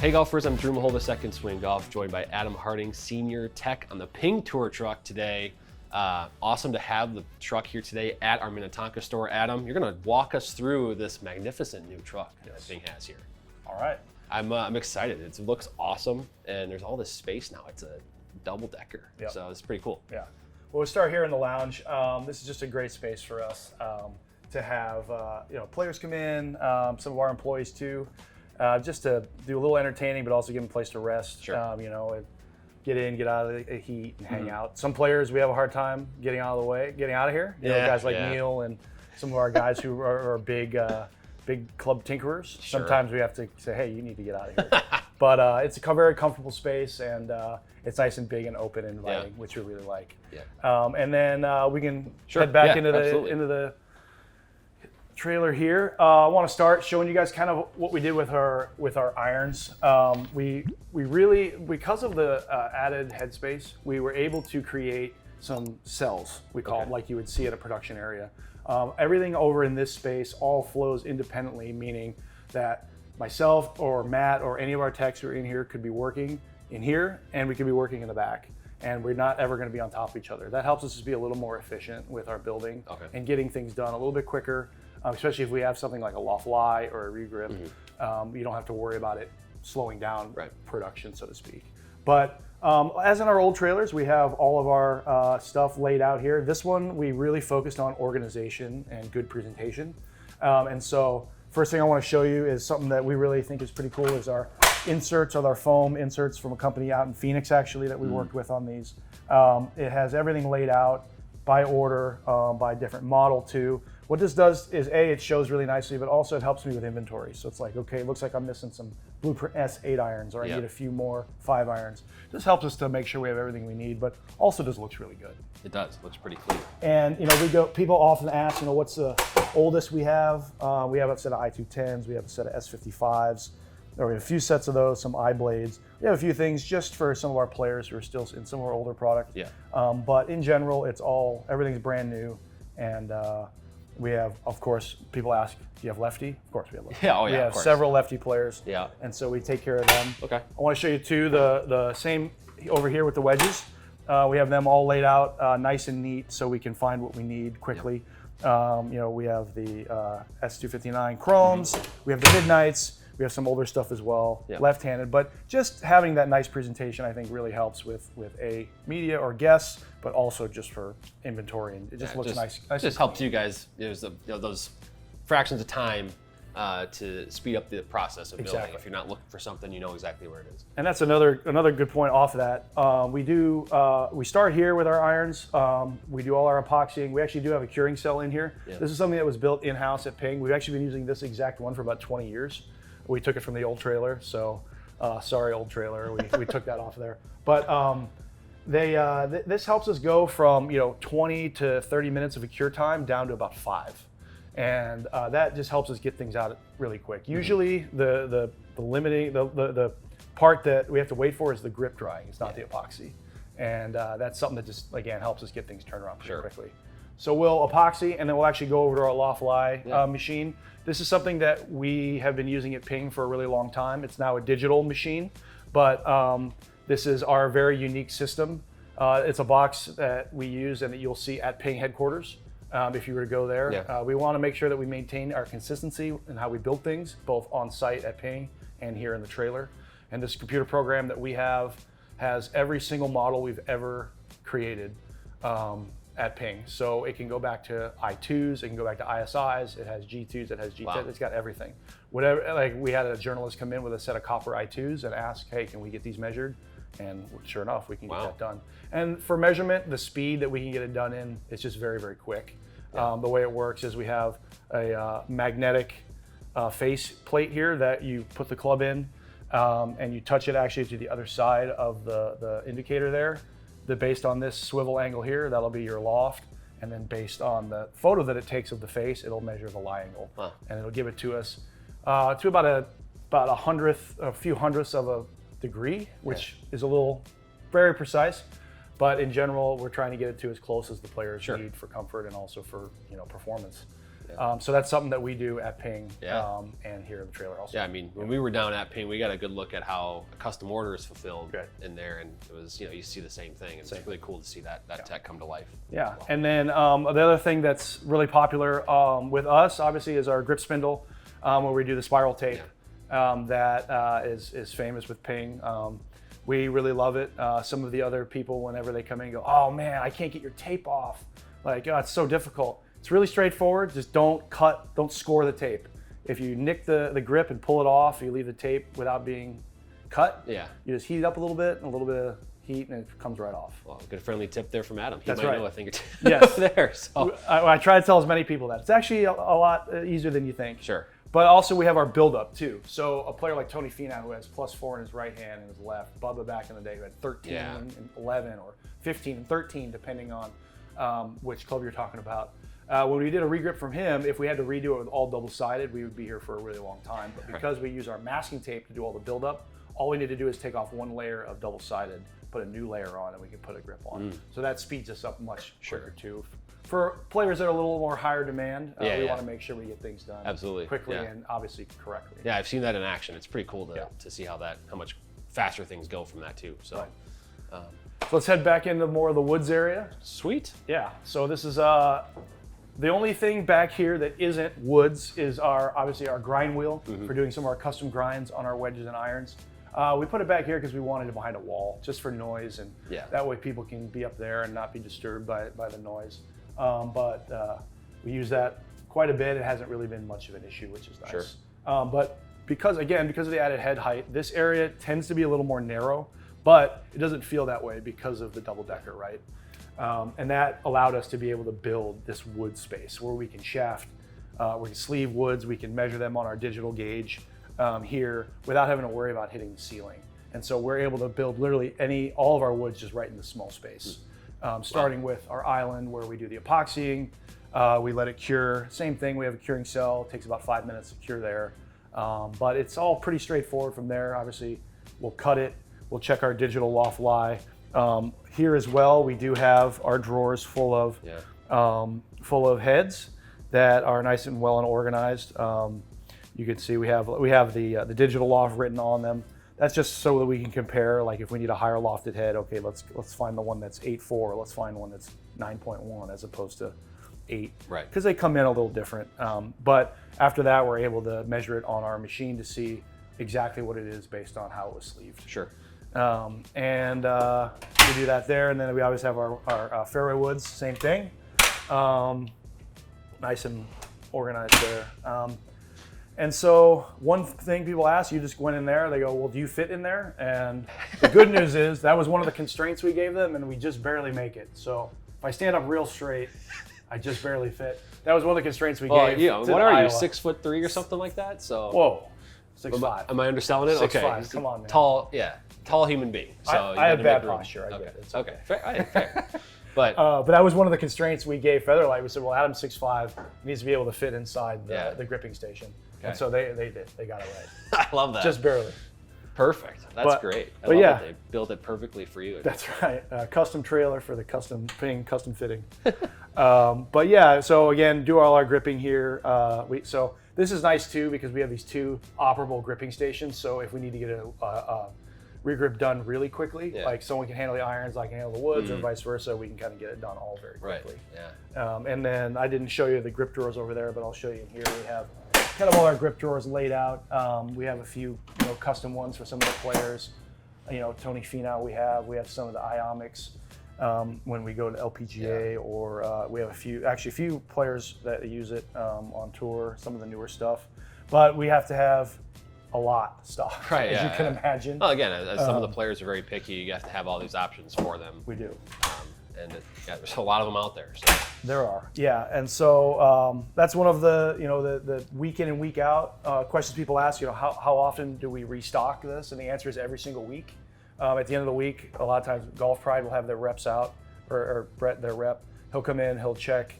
Hey golfers, I'm Drew Mahowald, Second Swing Golf, joined by Adam Harding, Senior Tech on the Ping Tour truck today. Awesome to have the truck here today at our Minnetonka store. Adam, you're going to walk us through this magnificent new truck that Ping has here. All right. I'm excited. It looks awesome, and there's all this space now. It's a double decker, Yep. so it's pretty cool. Yeah. Well, we'll start here in the lounge. This is just a great space for us to have players come in, some of our employees too, just to do a little entertaining, but also give them a place to rest. Sure. Get in, get out of the heat, and hang out. Some players we have a hard time getting out of here. Guys like Neil and some of our guys who are big club tinkerers. Sure. Sometimes we have to say, hey, you need to get out of here. But it's a very comfortable space, and it's nice and big and open and inviting, which we really like. Yeah. And then we can head back into the trailer here. I want to start showing you guys kind of what we did with our irons. We really, because of the added headspace, we were able to create some cells, we call them, like you would see at a production area. Everything over in this space all flows independently, meaning that myself or Matt or any of our techs who are in here could be working in here, and we could be working in the back. And we're not ever going to be on top of each other. That helps us to be a little more efficient with our building and getting things done a little bit quicker, especially if we have something like a loft lie or a regrip. You don't have to worry about it slowing down production, so to speak. But as in our old trailers, we have all of our stuff laid out here. This one, we really focused on organization and good presentation. And so first thing I want to show you is something that we really think is pretty cool is our inserts, our foam inserts from a company out in Phoenix, actually, that we worked with on these. It has everything laid out by order, by different model too. What this does is it shows really nicely, but also it helps me with inventory. So it's like, okay, it looks like I'm missing some Blueprint S 8 irons, or I need a few more 5 irons. This helps us to make sure we have everything we need, but also just looks really good. It does. It looks pretty clean. And people often ask, what's the oldest we have? We have a set of I-210s, we have a set of S55s. We have a few sets of those, some I-blades. We have a few things just for some of our players who are still in some of our older product. Yeah. But in general, everything's brand new. And we have, of course, people ask, do you have lefty? Of course we have lefty. Yeah, we have several lefty players. Yeah. And so we take care of them. Okay. I want to show you too, the same over here with the wedges. We have them all laid out nice and neat so we can find what we need quickly. Yep. We have the S259 chromes, we have the midnights. We have some older stuff as well, left-handed, but just having that nice presentation, I think, really helps with media or guests, but also just for inventory, and it just looks nice. It just helps you guys. There's those fractions of time to speed up the process of building. If you're not looking for something, you know exactly where it is. And that's another good point off of that. We start here with our irons. We do all our epoxying. We actually do have a curing cell in here. Yeah. This is something that was built in-house at Ping. We've actually been using this exact one for about 20 years. We took it from the old trailer, so sorry, old trailer. We took that off of there. But this helps us go from 20 to 30 minutes of a cure time down to about 5, and that just helps us get things out really quick. Usually, the limiting the part that we have to wait for is the grip drying. It's not the epoxy, and that's something that just again helps us get things turned around pretty quickly. So we'll epoxy, and then we'll actually go over to our loft lie machine. This is something that we have been using at Ping for a really long time. It's now a digital machine, but this is our very unique system. It's a box that we use and that you'll see at Ping headquarters if you were to go there. Yeah. We want to make sure that we maintain our consistency in how we build things, both on site at Ping and here in the trailer. And this computer program that we have has every single model we've ever created at Ping. So it can go back to I2s, it can go back to ISIs, it has G2s, it has G10s, It's got everything. Whatever, like we had a journalist come in with a set of copper I2s and ask, hey, can we get these measured? And sure enough, we can get that done. And for measurement, the speed that we can get it done in is just very, very quick. The way it works is we have a magnetic face plate here that you put the club in and you touch it actually to the other side of the indicator there. Based on this swivel angle here, that'll be your loft. And then based on the photo that it takes of the face, it'll measure the lie angle. And it'll give it to us to about a few hundredths of a degree, which is a little very precise. But in general, we're trying to get it to as close as the players need for comfort and also for performance. So that's something that we do at Ping Yeah. and here in the trailer also. Yeah, I mean, when we were down at Ping, we got a good look at how a custom order is fulfilled in there, and it was, you see the same thing. And it's really cool to see that tech come to life. Yeah, and then the other thing that's really popular with us, obviously, is our grip spindle, where we do the spiral tape. That is famous with Ping. We really love it. Some of the other people, whenever they come in, go, "Oh man, I can't get your tape off. Like, oh, it's so difficult." It's really straightforward. Just don't score the tape. If you nick the grip and pull it off, you leave the tape without being cut. Yeah. You just heat it up a little bit, and a little bit of heat, and it comes right off. Well, good friendly tip there from Adam. He That's might right. know a thing or two Yes. there. So I try to tell as many people that. It's actually a lot easier than you think. Sure. But also we have our build-up too. So a player like Tony Finau, who has +4 in his right hand and his left, Bubba back in the day who had 13 and 11 or 15 and 13, depending on which club you're talking about. When we did a regrip from him, if we had to redo it with all double-sided, we would be here for a really long time. But because we use our masking tape to do all the build-up, all we need to do is take off one layer of double-sided, put a new layer on, and we can put a grip on. So that speeds us up much quicker too. For players that are a little more higher demand, we want to make sure we get things done quickly and obviously correctly. Yeah, I've seen that in action. It's pretty cool to see how much faster things go from that too. So, so let's head back into more of the woods area. Sweet. Yeah. So this is the only thing back here that isn't woods is obviously our grind wheel for doing some of our custom grinds on our wedges and irons. We put it back here because we wanted it behind a wall, just for noise, and that way people can be up there and not be disturbed by the noise. But we use that quite a bit. It hasn't really been much of an issue, which is nice. Sure. But because of the added head height, this area tends to be a little more narrow, but it doesn't feel that way because of the double decker, right? And that allowed us to be able to build this wood space where we can shaft, we can sleeve woods, we can measure them on our digital gauge here without having to worry about hitting the ceiling. And so we're able to build literally all of our woods just right in the small space. Starting with our island where we do the epoxying, we let it cure. Same thing, we have a curing cell. It takes about 5 minutes to cure there. But it's all pretty straightforward from there. Obviously, we'll cut it. We'll check our digital loft lie. Here as well, we do have our drawers full of heads that are nice and well and organized. You can see we have the digital loft written on them. That's just so that we can compare, like if we need a higher lofted head, okay, let's find the one that's 8.4, let's find one that's 9.1 as opposed to 8. Right. Because they come in a little different. But after that, we're able to measure it on our machine to see exactly what it is based on how it was sleeved. Sure. And we do that there, and then we always have our fairway woods, same thing. Nice and organized there. And so one thing people ask, you just went in there, they go, well, do you fit in there? And the good news is that was one of the constraints we gave them, and we just barely make it. So if I stand up real straight, I just barely fit. That was one of the constraints we gave. What are you, 6'3" or something like that? So. Whoa, 6'5". Am I underselling it? 6'5", come on, man. Tall human being. So I have bad posture, I get it. Okay, fair. But that was one of the constraints we gave Featherlight. We said, well, Adam's 6'5", he needs to be able to fit inside the gripping station. Okay. And so they did. They got it right. I love that. Just barely. Perfect. That's great. I love that they built it perfcly for you. That's right. Custom trailer for the custom fitting. But yeah, so again, do all our gripping here. So this is nice too because we have these 2 operable gripping stations. So if we need to get a regrip done really quickly, like someone can handle the irons, I can handle the woods, or vice versa, we can kind of get it done all very quickly. Right. Yeah. And then I didn't show you the grip drawers over there, but I'll show you in here. We have kind of all our grip drawers laid out. We have a few, custom ones for some of the players. Tony Finau, we have some of the Iomics when we go to LPGA, or we have a few players that use it on tour, some of the newer stuff. But we have to have a lot of stuff, as you can imagine. Well, again, as some of the players are very picky, you have to have all these options for them. We do. And there's a lot of them out there. So. There are, yeah. And so that's one of the week in and week out questions people ask. How often do we restock this? And the answer is every single week. At the end of the week, a lot of times Golf Pride will have their reps out, or Brett, their rep. He'll come in, he'll check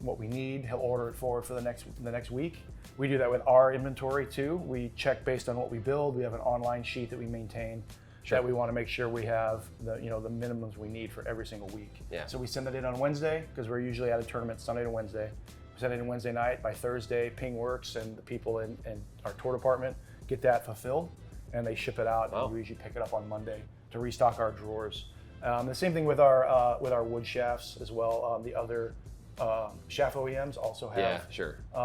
what we need, he'll order it forward for the next week. We do that with our inventory too. We check based on what we build. We have an online sheet that we maintain. That we want to make sure we have the minimums we need for every single week. Yeah. So we send that in on Wednesday because we're usually at a tournament Sunday to Wednesday. send it in Wednesday night. By Thursday, Ping works and the people in our tour department get that fulfilled, and they ship it out. And we usually pick it up on Monday to restock our drawers. The same thing with our wood shafts as well. The other shaft OEMs also have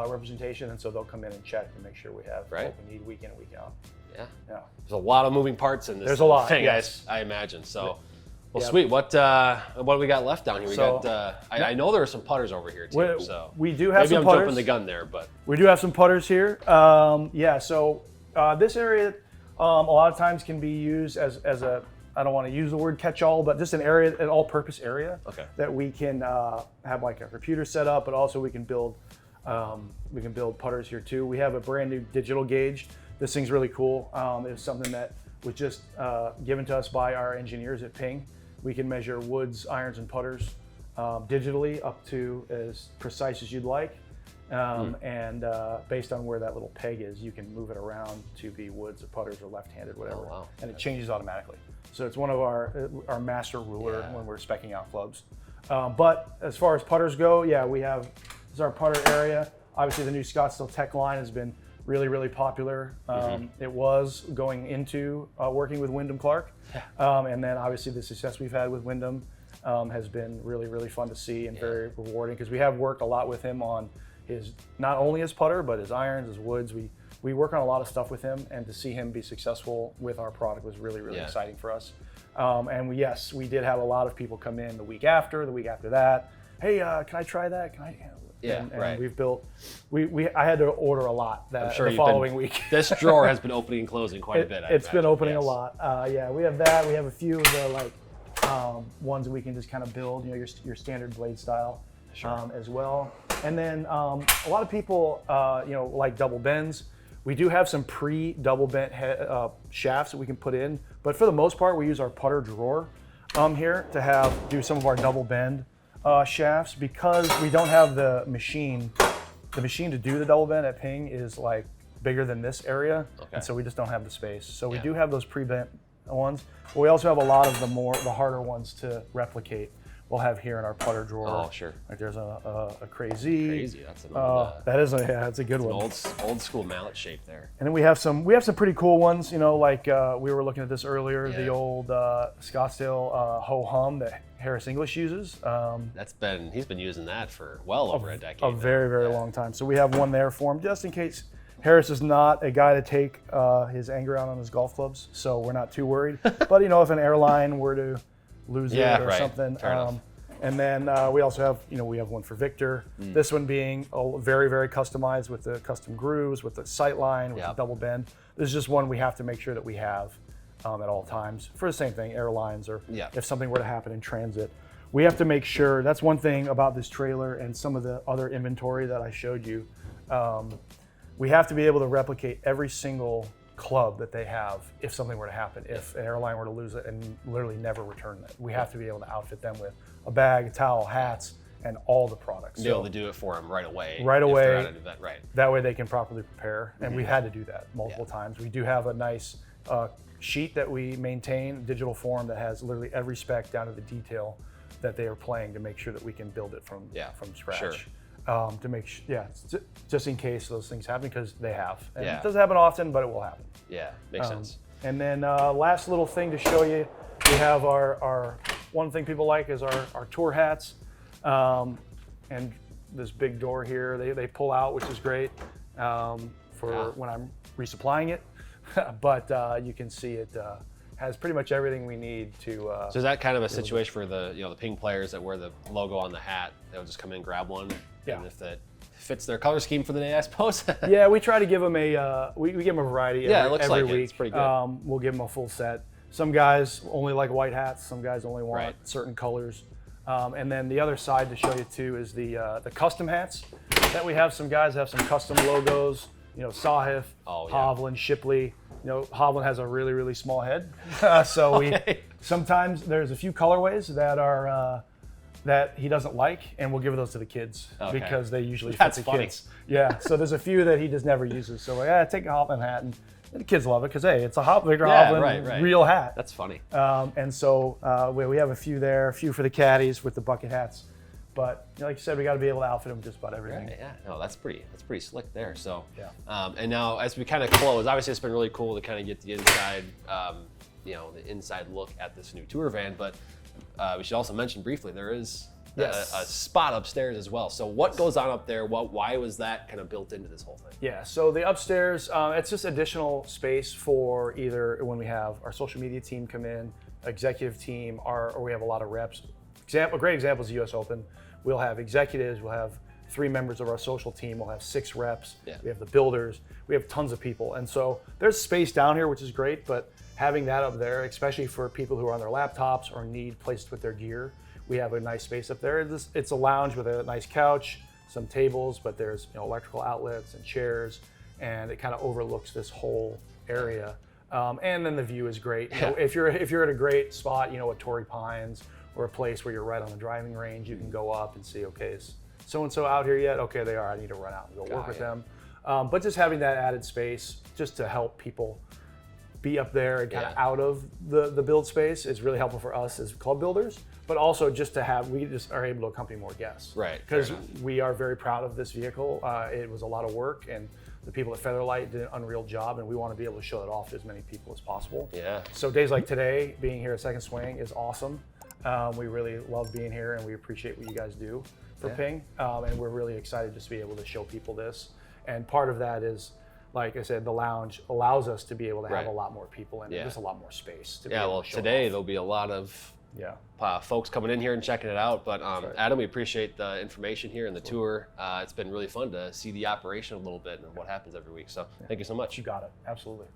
representation, and so they'll come in and check and make sure we have what we need week in and week out. Yeah. There's a lot of moving parts in this. There's a lot, thing, yes. I imagine. So, well, sweet. What do we got left down here? We got. I know there are some putters over here too. We do have some putters. Maybe I'm jumping the gun there, but we do have some putters here. So this area a lot of times can be used as a, I don't want to use the word catch-all, but just an area, an all-purpose area that we can have like a computer set up, but also we can build putters here too. We have a brand new digital gauge. This thing's really cool. It's something that was just given to us by our engineers at Ping. We can measure woods, irons, and putters digitally up to as precise as you'd like. And based on where that little peg is, you can move it around to be woods or putters or left-handed, whatever. Oh, wow. And it changes automatically. So it's one of our master ruler when we're speccing out clubs. But as far as putters go, this is our putter area. Obviously the new Scottsdale Tech line has been really, really popular. It was going into working with Wyndham Clark. And then obviously the success we've had with Wyndham has been really, really fun to see and very rewarding, because we have worked a lot with him on not only his putter, but his irons, his woods. We work on a lot of stuff with him, and to see him be successful with our product was really, really exciting for us. And we did have a lot of people come in the week after that. Hey, can I try that? Can I? And we've built. I had to order a lot the following week. This drawer has been opening and closing quite a bit. It's been opening a lot. We have that. We have a few of the ones that we can just kind of build. Your standard blade style. As well. And then a lot of people, like double bends. We do have some pre-double bent shafts that we can put in, but for the most part, we use our putter drawer here to do some of our double bend shafts, because we don't have the machine. The machine to do the double bend at Ping is like bigger than this area, and so we just don't have the space. So we do have those pre-bent ones, but we also have a lot of the harder ones to replicate. We'll have here in our putter drawer. Oh, sure. Like there's a crazy. Crazy. That's an old. That's a good one. Old school mallet shape there. And then we have some pretty cool ones. Like we were looking at this earlier. The old Scottsdale Ho Hum that Harris English uses. He's been using that for well over a decade. A very, very long time. So we have one there for him, just in case. Harris is not a guy to take his anger out on his golf clubs, so we're not too worried. But if an airline were to lose it or something. And then we also have, we have one for Victor. This one being very, very customized with the custom grooves, with the sight line, with the double bend. This is just one we have to make sure that we have at all times for the same thing, airlines, or if something were to happen in transit. We have to make sure, that's one thing about this trailer and some of the other inventory that I showed you. We have to be able to replicate every single club that they have if something were to happen, if an airline were to lose it and literally never return it. We have to be able to outfit them with a bag, a towel, hats, and all the products. Be able to do it for them right away. Right away. If they're at an event, right. That way they can properly prepare. And we had to do that multiple times. We do have a nice sheet that we maintain, digital form, that has literally every spec down to the detail that they are playing, to make sure that we can build it from scratch. Sure. To make just in case those things happen, because they have. And it doesn't happen often, but it will happen. Yeah, makes sense. And then last little thing to show you, we have our one thing people like is our tour hats. And this big door here, they pull out, which is great for when I'm resupplying it. But you can see it has pretty much everything we need to. So is that kind of a situation for the Ping players that wear the logo on the hat? They'll just come in, grab one, and if that fits their color scheme for the day, I suppose. Yeah, we try to give them we give them a variety. It looks every like week. It's pretty good. We'll give them a full set. Some guys only like white hats. Some guys only want certain colors. And then the other side to show you too is the custom hats that we have. Some guys have some custom logos. Sahith, Hovland, Shipley. Hovland has a really, really small head. So we sometimes there's a few colorways that are that he doesn't like, and we'll give those to the kids because they usually fit the kids. Yeah. So there's a few that he just never uses. So take a Hovland hat, and the kids love it because it's a Victor Hovland real hat. That's funny. And so we have a few there, a few for the caddies with the bucket hats. But like you said, we got to be able to outfit them just about everything. Right, yeah, no, that's pretty slick there. So, Yeah. And now as we kind of close, obviously it's been really cool to kind of get the inside, the inside look at this new tour van. But we should also mention briefly there is a spot upstairs as well. So what goes on up there? Why was that kind of built into this whole thing? Yeah, so the upstairs, it's just additional space for either when we have our social media team come in, executive team, or we have a lot of reps. A great example is the US Open. We'll have executives, we'll have 3 members of our social team, we'll have 6 reps, we have the builders, we have tons of people. And so there's space down here, which is great, but having that up there, especially for people who are on their laptops or need places to put their gear, we have a nice space up there. It's a lounge with a nice couch, some tables, but there's electrical outlets and chairs, and it kind of overlooks this whole area. And then the view is great. If you're at a great spot, at Torrey Pines or a place where you're right on the driving range, you can go up and see, okay, is so-and-so out here yet? Okay, they are. I need to run out and go work with them. But just having that added space just to help people be up there and kind of out of the build space is really helpful for us as club builders, but also just to have, we just are able to accompany more guests. Right. Because we are very proud of this vehicle. It was a lot of work, and the people at Featherlight did an unreal job, and we want to be able to show it off to as many people as possible. Yeah. So days like today, being here at Second Swing is awesome. We really love being here, and we appreciate what you guys do for Ping. And we're really excited just to be able to show people this. And part of that is, like I said, the lounge allows us to be able to have a lot more people in it, just a lot more space. To be able to show today off. there'll be a lot of folks coming in here and checking it out. But Adam, we appreciate the information here and the tour. It's been really fun to see the operation a little bit and what happens every week. So thank you so much. You got it. Absolutely.